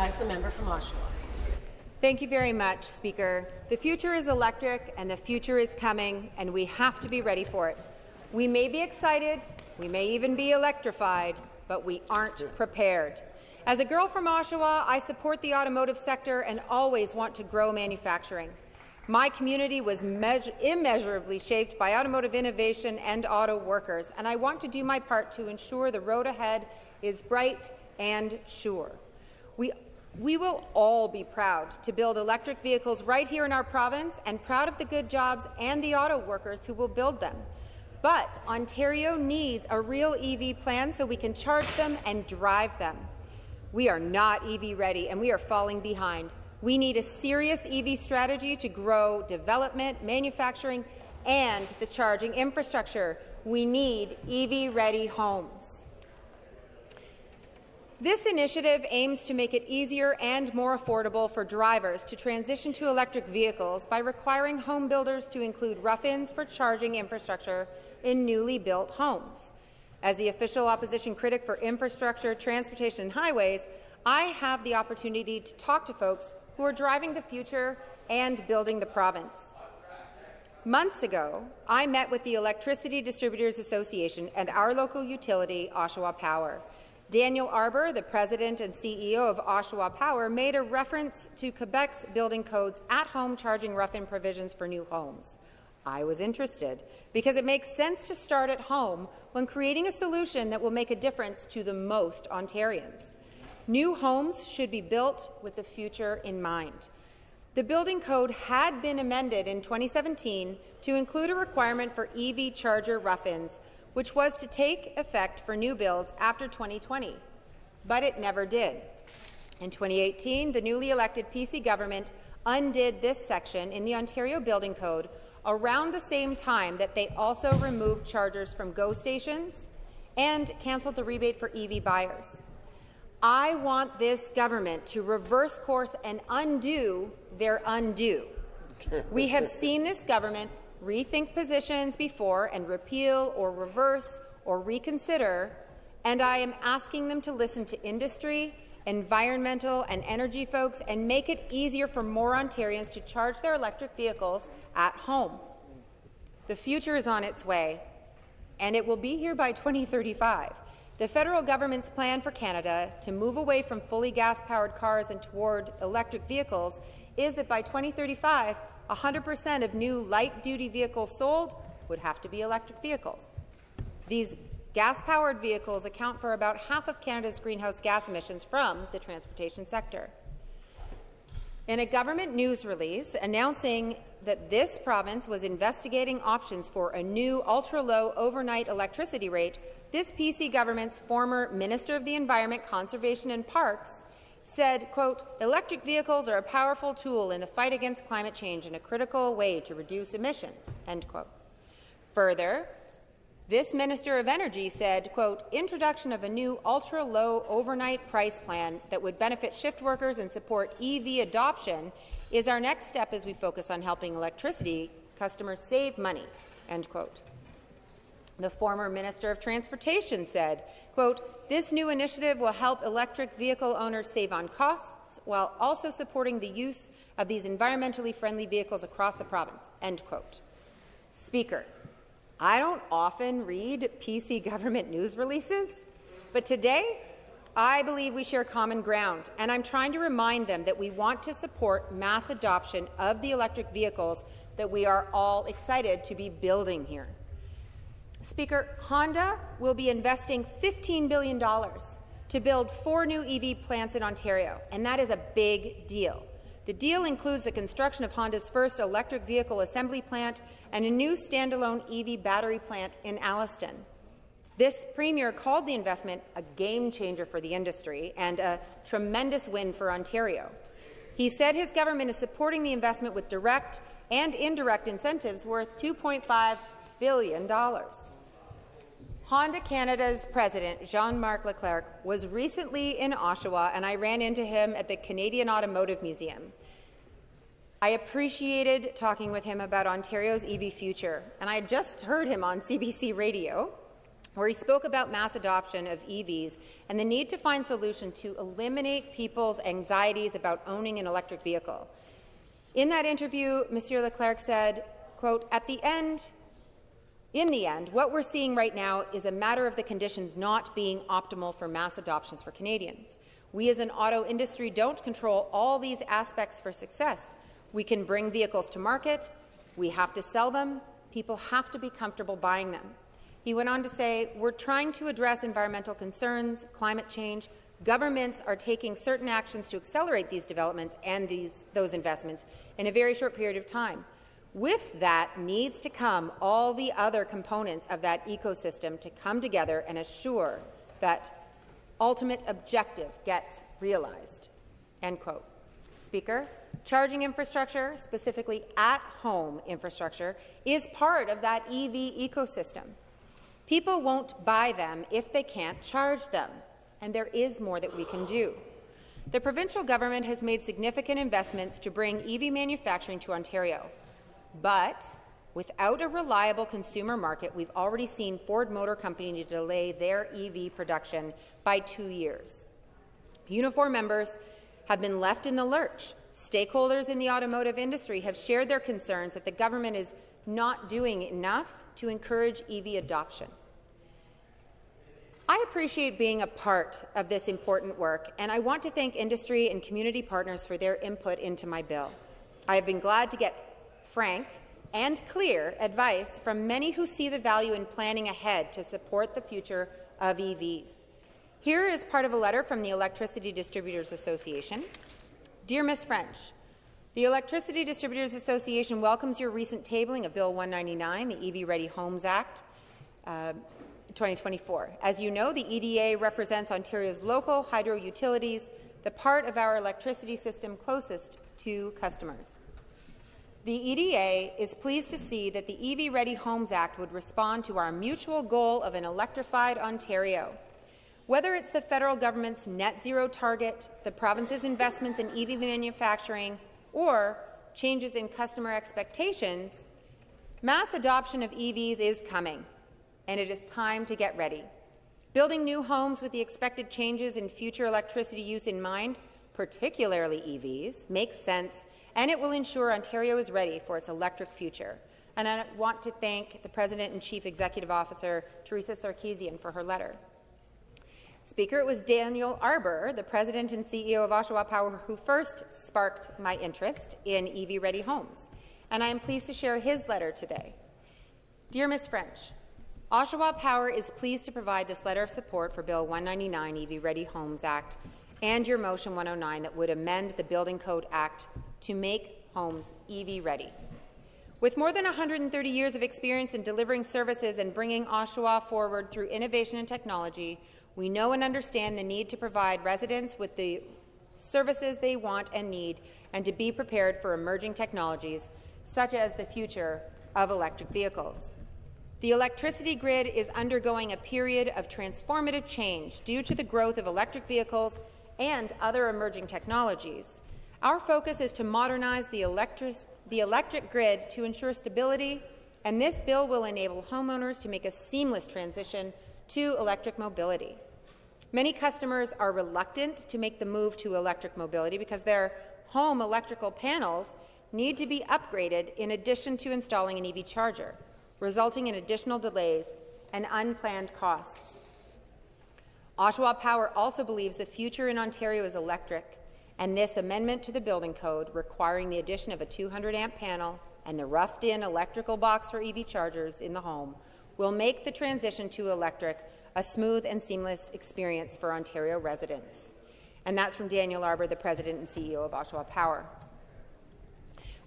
recognize the member from Oshawa. Thank you very much, Speaker. The future is electric and the future is coming, and we have to be ready for it. We may be excited, we may even be electrified, but we aren't prepared. As a girl from Oshawa, I support the automotive sector and always want to grow manufacturing. My community was immeasurably shaped by automotive innovation and auto workers, and I want to do my part to ensure the road ahead is bright and sure. We will all be proud to build electric vehicles right here in our province and proud of the good jobs and the auto workers who will build them. But Ontario needs a real EV plan so we can charge them and drive them. We are not EV ready and we are falling behind. We need a serious EV strategy to grow development, manufacturing, and the charging infrastructure. We need EV-ready homes. This initiative aims to make it easier and more affordable for drivers to transition to electric vehicles by requiring home builders to include rough-ins for charging infrastructure in newly built homes. As the official opposition critic for infrastructure, transportation and highways, I have the opportunity to talk to folks who are driving the future and building the province. Months ago, I met with the Electricity Distributors Association and our local utility, Oshawa Power. Daniel Arbour, the president and CEO of Oshawa Power, made a reference to Quebec's building code's at-home charging rough-in provisions for new homes. I was interested because it makes sense to start at home when creating a solution that will make a difference to the most Ontarians. New homes should be built with the future in mind. The building code had been amended in 2017 to include a requirement for EV charger rough-ins, which was to take effect for new builds after 2020, but it never did. In 2018, the newly elected PC government undid this section in the Ontario Building Code around the same time that they also removed chargers from GO stations and cancelled the rebate for EV buyers. I want this government to reverse course and undo their undo. We have seen this government rethink positions before and repeal or reverse or reconsider, and I am asking them to listen to industry, environmental and energy folks and make it easier for more Ontarians to charge their electric vehicles at home. The future is on its way, and it will be here by 2035. The federal government's plan for Canada to move away from fully gas-powered cars and toward electric vehicles is that by 2035, 100% of new light-duty vehicles sold would have to be electric vehicles. These gas-powered vehicles account for about half of Canada's greenhouse gas emissions from the transportation sector. In a government news release announcing that this province was investigating options for a new ultra-low overnight electricity rate, this PC government's former Minister of the Environment, Conservation and Parks said, quote, "Electric vehicles are a powerful tool in the fight against climate change and a critical way to reduce emissions," end quote. Further, this Minister of Energy said, quote, "Introduction of a new ultra-low overnight price plan that would benefit shift workers and support EV adoption is our next step as we focus on helping electricity customers save money," end quote. The former Minister of Transportation said, quote, "This new initiative will help electric vehicle owners save on costs while also supporting the use of these environmentally friendly vehicles across the province," end quote. Speaker, I don't often read PC government news releases, but today I believe we share common ground, and I'm trying to remind them that we want to support mass adoption of the electric vehicles that we are all excited to be building here. Speaker, Honda will be investing $15 billion to build 4 new EV plants in Ontario, and that is a big deal. The deal includes the construction of Honda's first electric vehicle assembly plant and a new standalone EV battery plant in Alliston. This Premier called the investment a game-changer for the industry and a tremendous win for Ontario. He said his government is supporting the investment with direct and indirect incentives worth $2.5 billion. Honda Canada's president, Jean-Marc Leclerc, was recently in Oshawa, and I ran into him at the Canadian Automotive Museum. I appreciated talking with him about Ontario's EV future, and I had just heard him on CBC Radio where he spoke about mass adoption of EVs and the need to find solutions to eliminate people's anxieties about owning an electric vehicle. In that interview, Monsieur Leclerc said, quote, in the end, what we're seeing right now is a matter of the conditions not being optimal for mass adoptions for Canadians. We as an auto industry don't control all these aspects for success. We can bring vehicles to market. We have to sell them. People have to be comfortable buying them. He went on to say, we're trying to address environmental concerns, climate change. Governments are taking certain actions to accelerate these developments and those investments in a very short period of time. With that needs to come all the other components of that ecosystem to come together and assure that ultimate objective gets realized. End quote. Speaker, charging infrastructure, specifically at-home infrastructure, is part of that EV ecosystem. People won't buy them if they can't charge them, and there is more that we can do. The provincial government has made significant investments to bring EV manufacturing to Ontario, but without a reliable consumer market, we've already seen Ford Motor Company delay their EV production by 2 years. Unifor members have been left in the lurch. Stakeholders in the automotive industry have shared their concerns that the government is not doing enough to encourage EV adoption. I appreciate being a part of this important work, and I want to thank industry and community partners for their input into my bill. I have been glad to get frank and clear advice from many who see the value in planning ahead to support the future of EVs. Here is part of a letter from the Electricity Distributors Association. Dear Ms. French, the Electricity Distributors Association welcomes your recent tabling of Bill 199, the EV Ready Homes Act 2024. As you know, the EDA represents Ontario's local hydro utilities, the part of our electricity system closest to customers. The EDA is pleased to see that the EV Ready Homes Act would respond to our mutual goal of an electrified Ontario. Whether it's the federal government's net zero target, the province's investments in EV manufacturing, or changes in customer expectations, mass adoption of EVs is coming, and it is time to get ready. Building new homes with the expected changes in future electricity use in mind, particularly EVs, makes sense, and it will ensure Ontario is ready for its electric future. And I want to thank the President and Chief Executive Officer, Teresa Sarkeesian, for her letter. Speaker, it was Daniel Arbour, the President and CEO of Oshawa Power, who first sparked my interest in EV-ready homes, and I am pleased to share his letter today. Dear Ms. French, Oshawa Power is pleased to provide this letter of support for Bill 199, EV-ready Homes Act, and your Motion 109 that would amend the Building Code Act to make homes EV-ready. With more than 130 years of experience in delivering services and bringing Oshawa forward through innovation and technology, we know and understand the need to provide residents with the services they want and need and to be prepared for emerging technologies, such as the future of electric vehicles. The electricity grid is undergoing a period of transformative change due to the growth of electric vehicles and other emerging technologies. Our focus is to modernize the electric grid to ensure stability, and this bill will enable homeowners to make a seamless transition to electric mobility. Many customers are reluctant to make the move to electric mobility because their home electrical panels need to be upgraded in addition to installing an EV charger, resulting in additional delays and unplanned costs. Oshawa Power also believes the future in Ontario is electric, and this amendment to the building code requiring the addition of a 200-amp panel and the roughed-in electrical box for EV chargers in the home will make the transition to electric a smooth and seamless experience for Ontario residents. And that's from Daniel Arbour, the President and CEO of Oshawa Power.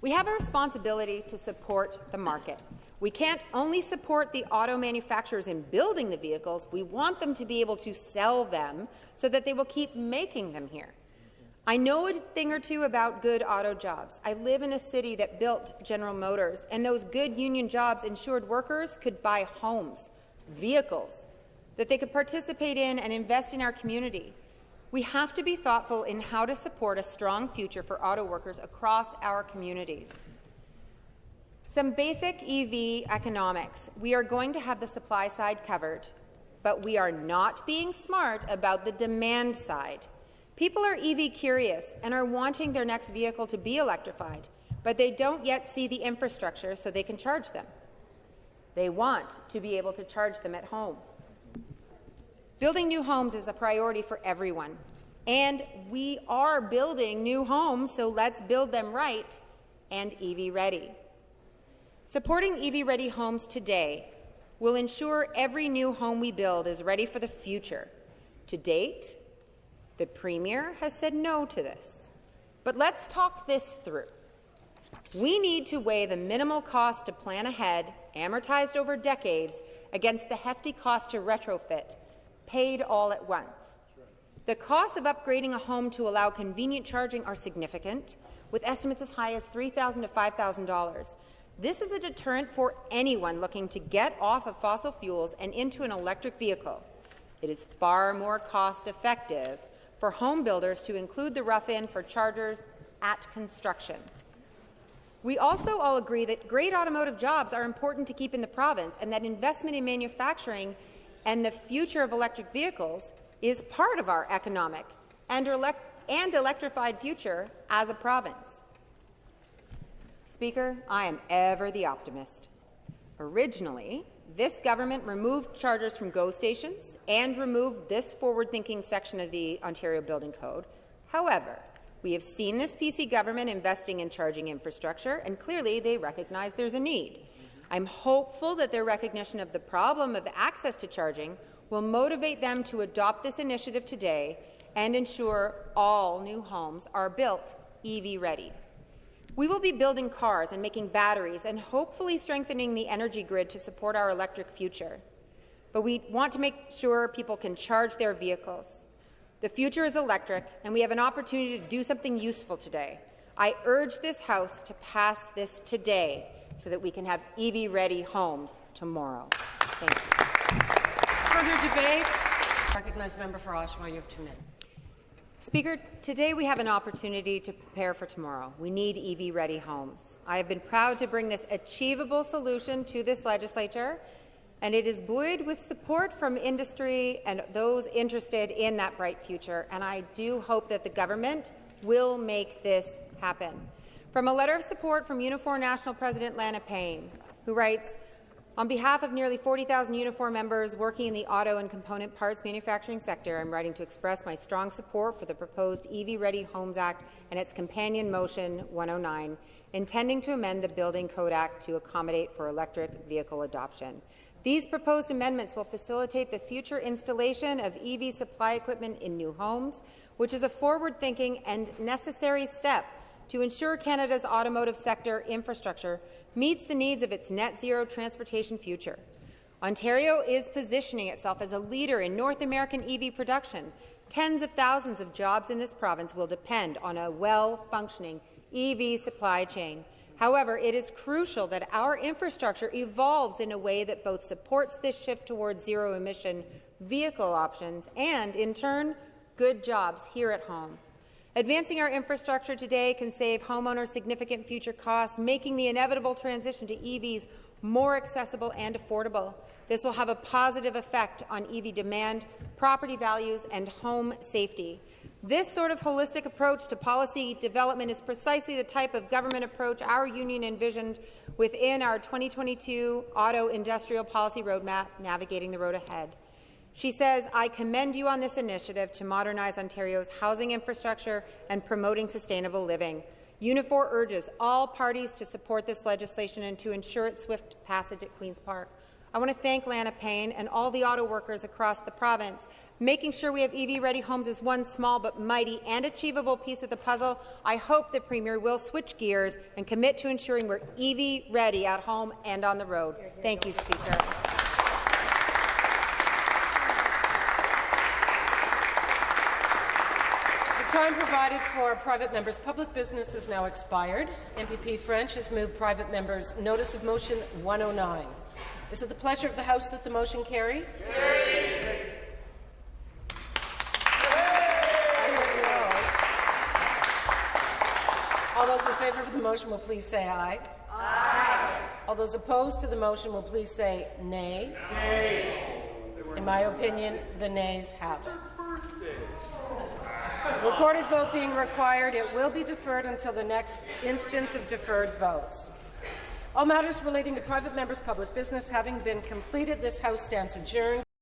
We have a responsibility to support the market. We can't only support the auto manufacturers in building the vehicles, we want them to be able to sell them so that they will keep making them here. I know a thing or two about good auto jobs. I live in a city that built General Motors, and those good union jobs ensured workers could buy homes, vehicles, that they could participate in and invest in our community. We have to be thoughtful in how to support a strong future for auto workers across our communities. Some basic EV economics. We are going to have the supply side covered. but we are not being smart about the demand side. People are EV curious and are wanting their next vehicle to be electrified, but they don't yet see the infrastructure so they can charge them. They want to be able to charge them at home. Building new homes is a priority for everyone, and we are building new homes, so let's build them right and EV-ready. Supporting EV-ready homes today will ensure every new home we build is ready for the future. To date, the Premier has said no to this. But let's talk this through. We need to weigh the minimal cost to plan ahead, amortized over decades, against the hefty cost to retrofit, paid all at once. The costs of upgrading a home to allow convenient charging are significant, with estimates as high as $3,000 to $5,000. This is a deterrent for anyone looking to get off of fossil fuels and into an electric vehicle. It is far more cost-effective for home builders to include the rough-in for chargers at construction. We also all agree that great automotive jobs are important to keep in the province and that investment in manufacturing and the future of electric vehicles is part of our economic and electrified future as a province. Speaker, I am ever the optimist. Originally, this government removed chargers from GO stations and removed this forward-thinking section of the Ontario Building Code. However, we have seen this PC government investing in charging infrastructure, and clearly they recognize there's a need. I'm hopeful that their recognition of the problem of access to charging will motivate them to adopt this initiative today and ensure all new homes are built EV-ready. We will be building cars and making batteries and hopefully strengthening the energy grid to support our electric future. But we want to make sure people can charge their vehicles. The future is electric, and we have an opportunity to do something useful today. I urge this House to pass this today so that we can have EV-ready homes tomorrow. Thank you. Further debate? Recognize the member for Oshawa. You have 2 minutes. Speaker, today we have an opportunity to prepare for tomorrow. We need EV-ready homes. I have been proud to bring this achievable solution to this legislature, and it is buoyed with support from industry and those interested in that bright future, and I do hope that the government will make this happen. From a letter of support from Unifor National President Lana Payne, who writes, on behalf of nearly 40,000 Unifor members working in the auto and component parts manufacturing sector, I'm writing to express my strong support for the proposed EV-Ready Homes Act and its companion motion 109, intending to amend the Building Code Act to accommodate for electric vehicle adoption. These proposed amendments will facilitate the future installation of EV supply equipment in new homes, which is a forward-thinking and necessary step to ensure Canada's automotive sector infrastructure meets the needs of its net-zero transportation future. Ontario is positioning itself as a leader in North American EV production. Tens of thousands of jobs in this province will depend on a well-functioning EV supply chain. However, it is crucial that our infrastructure evolves in a way that both supports this shift towards zero-emission vehicle options and, in turn, good jobs here at home. Advancing our infrastructure today can save homeowners significant future costs, making the inevitable transition to EVs more accessible and affordable. This will have a positive effect on EV demand, property values, and home safety. This sort of holistic approach to policy development is precisely the type of government approach our union envisioned within our 2022 Auto Industrial Policy Roadmap, Navigating the Road Ahead. She says, I commend you on this initiative to modernize Ontario's housing infrastructure and promoting sustainable living. Unifor urges all parties to support this legislation and to ensure its swift passage at Queen's Park. I want to thank Lana Payne and all the auto workers across the province. Making sure we have EV-ready homes is one small but mighty and achievable piece of the puzzle. I hope the Premier will switch gears and commit to ensuring we're EV-ready at home and on the road. Thank you, Speaker. The time provided for private members' public business is now expired. MPP French has moved private members' notice of motion 109. Is it the pleasure of the House that the motion carry? Carry. All those in favour of the motion will please say aye. Aye. All those opposed to the motion will please say nay. Nay. In my opinion, the nays have it. Recorded vote being required, it will be deferred until the next instance of deferred votes. All matters relating to private members' public business having been completed, this House stands adjourned.